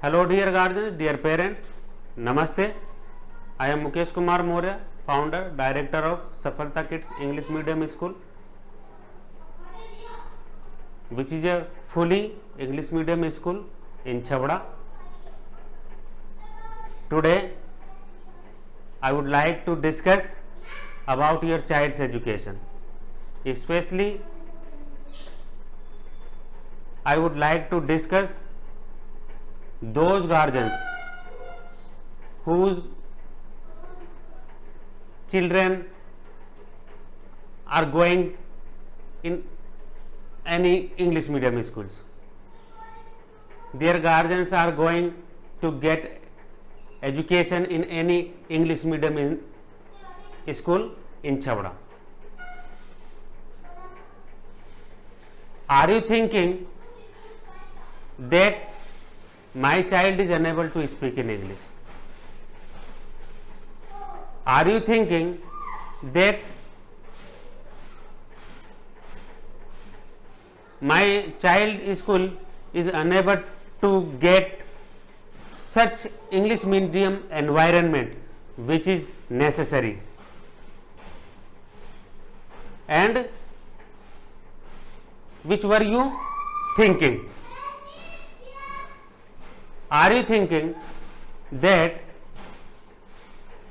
Hello dear guardians, dear parents, Namaste. I am Mukesh Kumar Maurya, founder, director of Safalta Kids English Medium School, which is a fully English medium school in Chavda. Today I would like to discuss about your child's education. Especially I would like to discuss those guardians whose children are going in any English medium schools. Their guardians are going to get education in any English medium school in Chavda. Are you thinking that my child is unable to speak in English? Are you thinking that my child school is unable to get such English medium environment which is necessary? And which were you thinking? Are you thinking that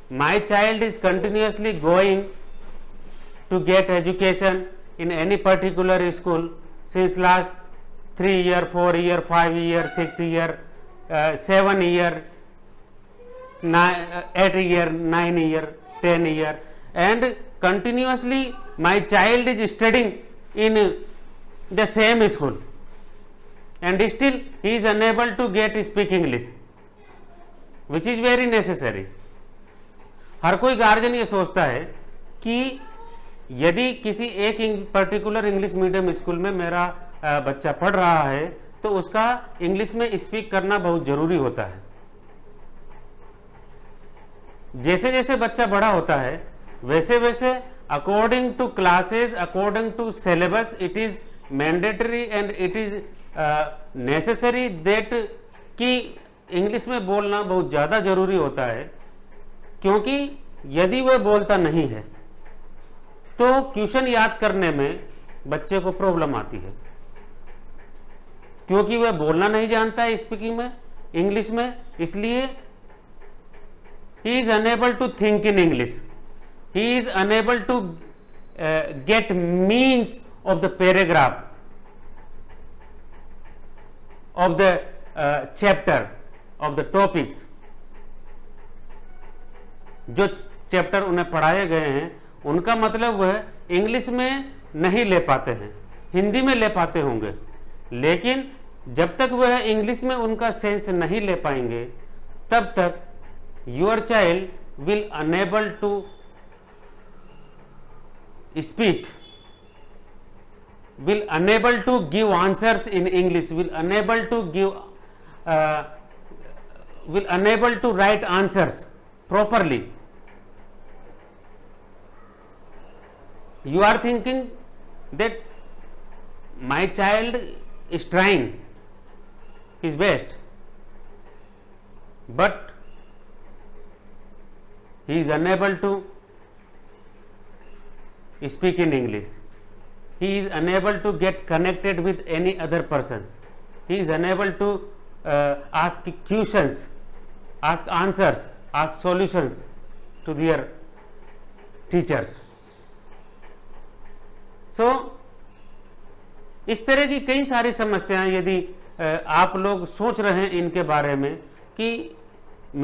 my child is continuously going to get education in any particular school since last 3 year, 4 year, 5 year, 6 year, 7 year, 8 year, 9 year, 10 year, and continuously my child is studying in the same school and still he is unable to get speak English, which is very necessary. हर कोई guardian ये सोचता है कि यदि किसी एक particular English medium school में मेरा बच्चा पढ़ रहा है तो उसका इंग्लिश में स्पीक करना बहुत जरूरी होता है. जैसे जैसे बच्चा बड़ा होता है वैसे वैसे according to classes, according to syllabus, it is mandatory and it is necessary that कि इंग्लिश में बोलना बहुत ज़्यादा जरूरी होता है, क्योंकि यदि वह बोलता नहीं है तो क्वेश्चन याद करने में बच्चे को प्रॉब्लम आती है, क्योंकि वह बोलना नहीं जानता है स्पीकिंग में इंग्लिश में. इसलिए he is unable to think in English, he is unable to get means of the paragraph of the chapter, of the topics. जो चैप्टर उन्हें पढ़ाए गए हैं उनका मतलब वह इंग्लिश में नहीं ले पाते हैं, हिंदी में ले पाते होंगे, लेकिन जब तक वह इंग्लिश में उनका सेंस नहीं ले पाएंगे तब तक your child will unable to speak, will unable to give answers in English, will unable to give will unable to write answers properly. You are thinking that my child is trying his best, but he is unable to speak in English. He is unable to get connected with any other persons. He is unable to ask questions, ask answers, ask solutions to their teachers. So इस तरह की कई सारी समस्याएं यदि आप लोग सोच रहे हैं इनके बारे में कि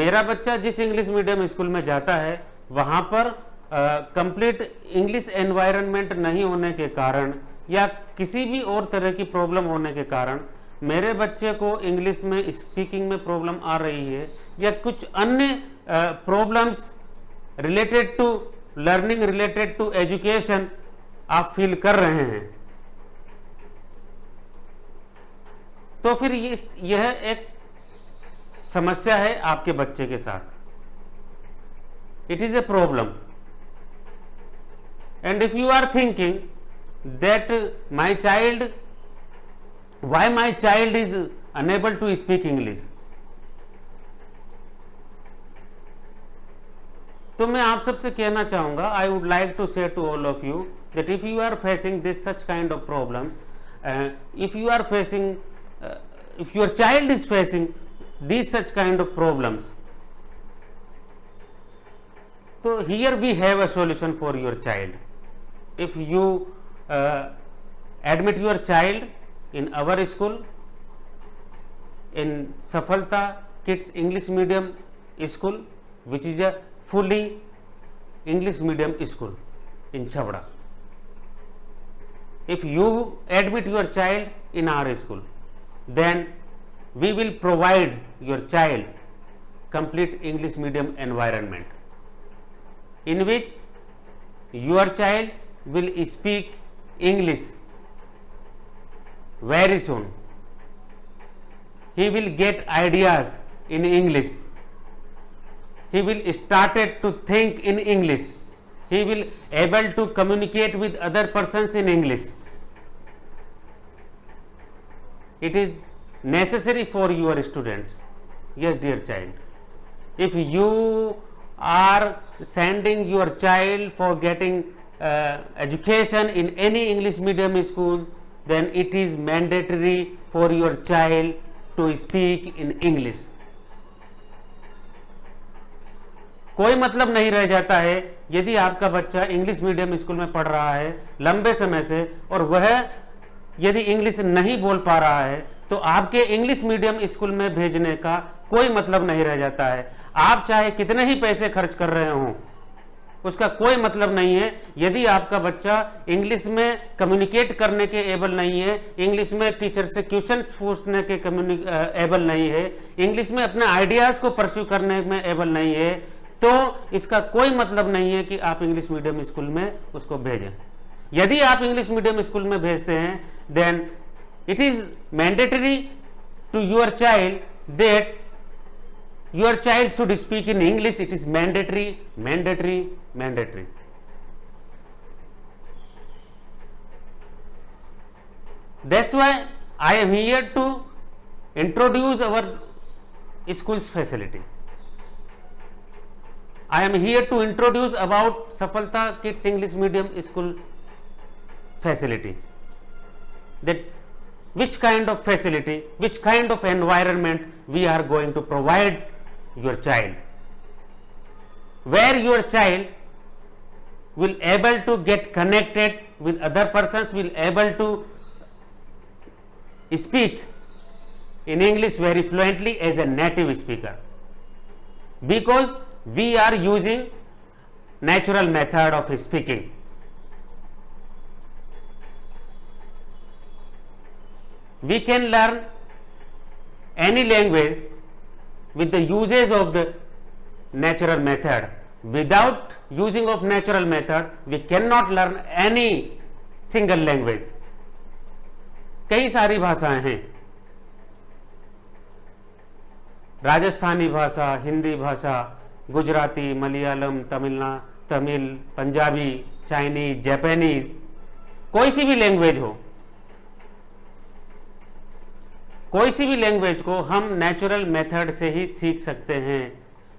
मेरा बच्चा जिस इंग्लिश मीडियम स्कूल में जाता है वहाँ पर कंप्लीट इंग्लिश एनवायरनमेंट नहीं होने के कारण या किसी भी और तरह की प्रॉब्लम होने के कारण मेरे बच्चे को इंग्लिश में स्पीकिंग में प्रॉब्लम आ रही है या कुछ अन्य problems related to learning, related to education आप फील कर रहे हैं, तो फिर यह एक समस्या है आपके बच्चे के साथ. It is a problem. And if you are thinking that my child, why my child is unable to speak English, तो मैं आप सबसे कहना चाहूंगा, I would like to say to all of you that if you are facing this such kind of problems, if you are facing if your child is facing these such kind of problems, so here we have a solution for your child. If you admit your child in our school, in Safalta Kids English Medium School, which is a fully English medium school in Chavda, if you admit your child in our school, then we will provide your child complete English medium environment, in which your child will speak English very soon. He will get ideas in English. He will started to think in English. He will able to communicate with other persons in English. It is necessary for your students. Yes, dear child, if you are sending your child for getting education in any English medium school, then it is mandatory for your child to speak in English. कोई मतलब नहीं रह जाता है यदि आपका बच्चा English medium school में पढ़ रहा है लंबे समय से और वह यदि इंग्लिश नहीं बोल पा रहा है, तो आपके इंग्लिश मीडियम स्कूल में भेजने का कोई मतलब नहीं रह जाता है। आप चाहे कितने ही पैसे खर्च कर रहे हों, उसका कोई मतलब नहीं है यदि आपका बच्चा इंग्लिश में कम्युनिकेट करने के एबल नहीं है, इंग्लिश में टीचर से क्वेश्चन पूछने के एबल नहीं है, इंग्लिश में अपने आइडियाज को परस्यू करने में एबल नहीं है, तो इसका कोई मतलब नहीं है कि आप इंग्लिश मीडियम स्कूल में उसको भेजें। यदि आप इंग्लिश मीडियम स्कूल में भेजते हैं, then it is mandatory to your child that your child should speak in English. It is mandatory, mandatory, mandatory. That's why I am here to introduce our school's facility. I am here to introduce about Safalta Kids English Medium School facility. That which kind of facility, which kind of environment we are going to provide your child, where your child will able to get connected with other persons, will able to speak in English very fluently as a native speaker, because we are using natural method of speaking. We can learn any language with the usage of the natural method. Without using of natural method, we cannot learn any single language. कई सारी भाषाएं हैं, राजस्थानी भाषा, हिंदी भाषा, Gujarati, Malayalam, Tamil, Punjabi, Chinese, Japanese, कोई सी भी language हो, कोई सी भी लैंग्वेज को हम नेचुरल मेथड से ही सीख सकते हैं.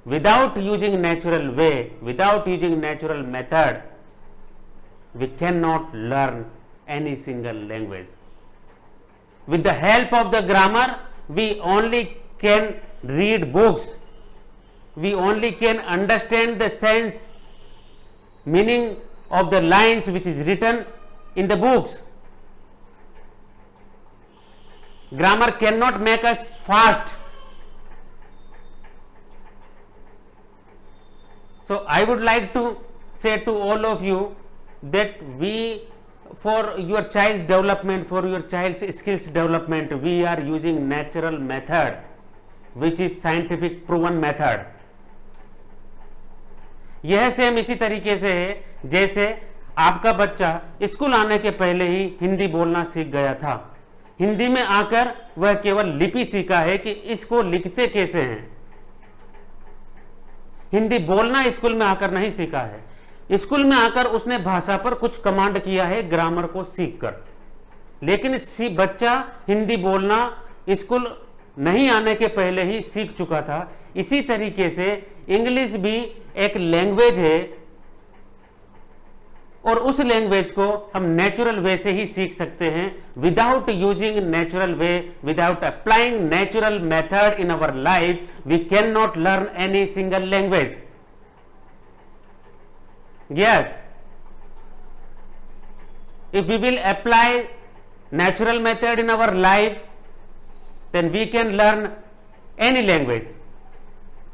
Without using natural way, without using natural method, we can not learn any single language. With the help of the grammar, we only can read books, we only can understand the sense, meaning of the lines which is written in the books. Grammar cannot make us fast. So I would like to say to all of you that for your child's development, for your child's skills development, we are using natural method, which is scientific proven method. यह same इसी तरीके से है जैसे आपका बच्चा school आने के पहले ही हिंदी बोलना सीख गया था. हिंदी में आकर वह केवल लिपि सीखा है कि इसको लिखते कैसे हैं. हिंदी बोलना स्कूल में आकर नहीं सीखा है. स्कूल में आकर उसने भाषा पर कुछ कमांड किया है ग्रामर को सीखकर. लेकिन बच्चा हिंदी बोलना स्कूल नहीं आने के पहले ही सीख चुका था। इसी तरीके से इंग्लिश भी एक लैंग्वेज है और उस लैंग्वेज को हम नेचुरल वे से ही सीख सकते हैं, without using natural way, without applying natural method in our life we can not learn any single language. Yes, if we will apply natural method in our life, then we can learn any language,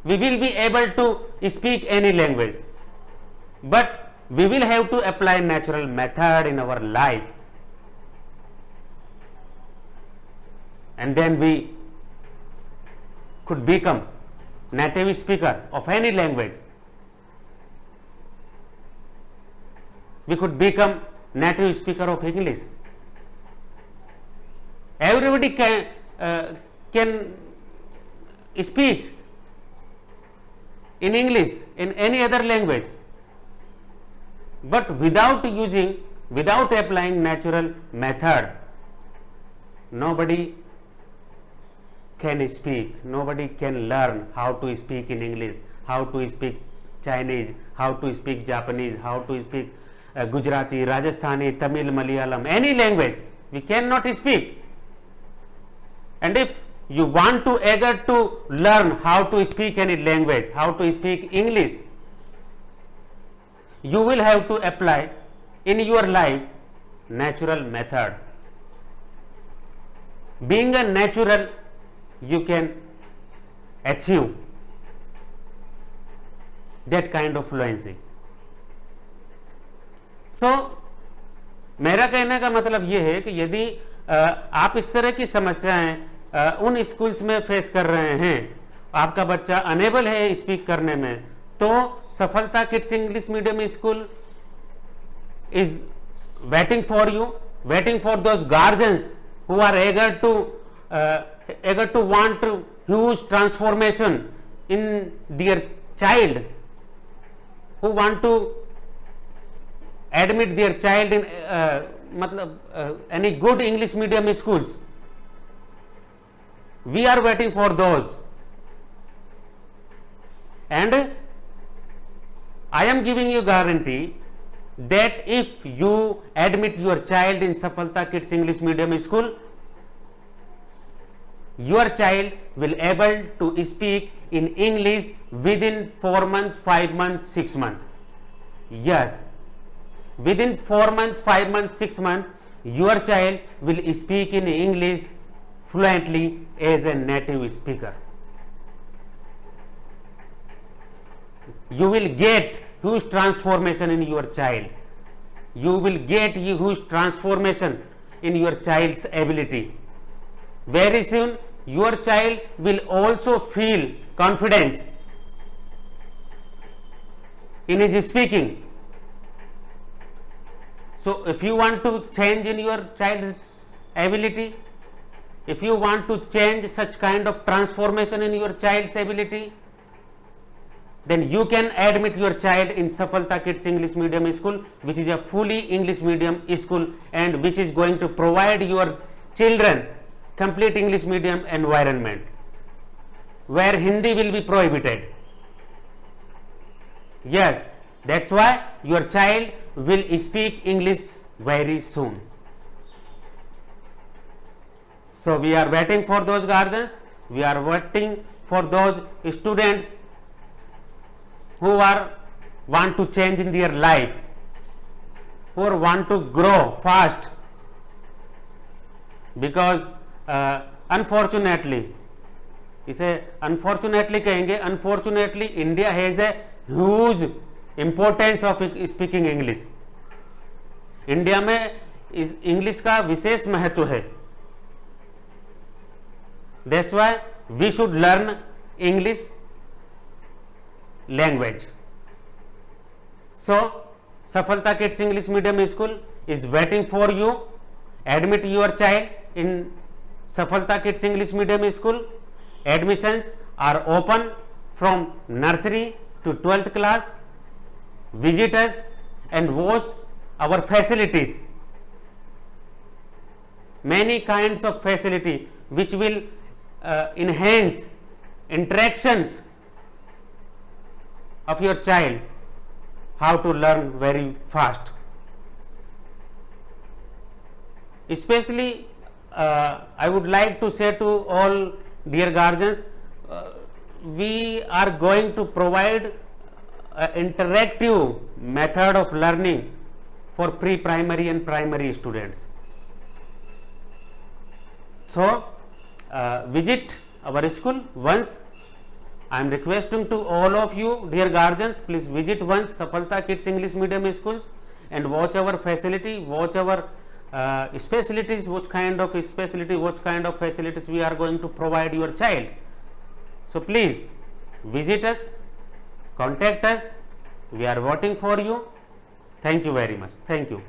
we will be able to speak any language, but we will have to apply natural method in our life, and then we could become native speaker of any language. We could become native speaker of English. Everybody can speak in English, in any other language, but without applying natural method, nobody can speak, nobody can learn how to speak in English, how to speak Chinese, how to speak Japanese, how to speak Gujarati, Rajasthani, Tamil, Malayalam, any language we cannot speak. And if you want to eager to learn how to speak any language, how to speak English, you will have to apply in your life natural method. Being a natural, you can achieve that kind of fluency. सो मेरा कहने का मतलब यह है कि यदि आप इस तरह की समस्याएं उन स्कूल्स में फेस कर रहे हैं, आपका बच्चा अनेबल है स्पीक करने में, तो Safalta kids English medium school is waiting for you, waiting for those guardians who are eager to want huge transformation in their child, who want to admit their child in any good English medium schools. We are waiting for those, and I am giving you guarantee that if you admit your child in Safalta Kids English Medium School, your child will able to speak in English within 4 months, 5 months, 6 months. Yes, within 4 months, 5 months, 6 months, your child will speak in English fluently as a native speaker. You will get huge transformation in your child. You will get huge transformation in your child's ability. Very soon, your child will also feel confidence in his speaking. So if you want to change in your child's ability, if you want to change such kind of transformation in your child's ability, then you can admit your child in Safalta Kids English Medium School, which is a fully English medium school and which is going to provide your children complete English medium environment where Hindi will be prohibited. Yes, that's why your child will speak English very soon. So we are waiting for those guardians, we are waiting for those students who want to change in their life, who want to grow fast, because unfortunately, इसे unfortunately कहेंगे, unfortunately India has a huge importance of speaking English. India में इस English का विशेष महत्व है. That's why we should learn English language. So Safalta Kids English Medium School is waiting for you. Admit your child in Safalta Kids English Medium School. Admissions are open from nursery to 12th class. Visit us and watch our facilities. Many kinds of facility which will enhance interactions of your child, how to learn very fast. Especially I would like to say to all dear guardians, we are going to provide interactive method of learning for pre-primary and primary students. So visit our school once. I am requesting to all of you dear guardians, please visit once Safalta Kids English Medium Schools and watch our facility, watch our specialties, what kind of specialty, what kind of facilities we are going to provide your child. So please visit us, contact us, we are waiting for you. Thank you very much. Thank you.